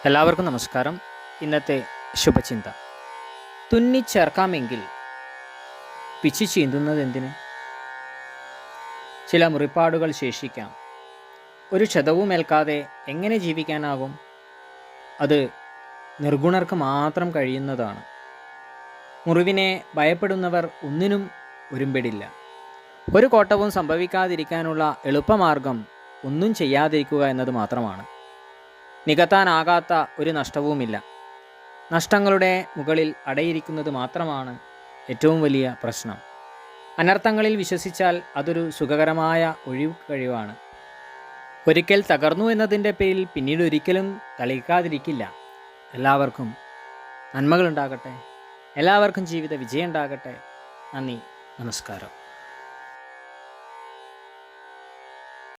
എല്ലാവർക്കും നമസ്കാരം. ഇന്നത്തെ ശുഭചിന്ത: തുന്നിച്ചേർക്കാമെങ്കിൽ പിച്ചി ചീന്തുന്നത് എന്തിന്? ചില മുറിപ്പാടുകൾ ശേഷിക്കാം. ഒരു ക്ഷതവുമേൽക്കാതെ എങ്ങനെ ജീവിക്കാനാകും? അത് നിർഗുണർക്ക് മാത്രം കഴിയുന്നതാണ്. മുറിവിനെ ഭയപ്പെടുന്നവർ ഒന്നിനും ഒരുമ്പെടില്ല. ഒരു കോട്ടവും സംഭവിക്കാതിരിക്കാനുള്ള എളുപ്പമാർഗം ഒന്നും ചെയ്യാതിരിക്കുക എന്നത് മാത്രമാണ്. നികത്താനാകാത്ത ഒരു നഷ്ടവുമില്ല. നഷ്ടങ്ങളുടെ മുകളിൽ അടയിരിക്കുന്നത് മാത്രമാണ് ഏറ്റവും വലിയ പ്രശ്നം. അനർത്ഥങ്ങളിൽ വിശ്വസിച്ചാൽ അതൊരു സുഖകരമായ ഒഴിവ് കഴിവാണ്. ഒരിക്കൽ തകർന്നു എന്നതിൻ്റെ പേരിൽ പിന്നീട് ഒരിക്കലും തളിക്കാതിരിക്കില്ല. എല്ലാവർക്കും നന്മകളുണ്ടാകട്ടെ. എല്ലാവർക്കും ജീവിത വിജയം ഉണ്ടാകട്ടെ. നന്ദി, നമസ്കാരം.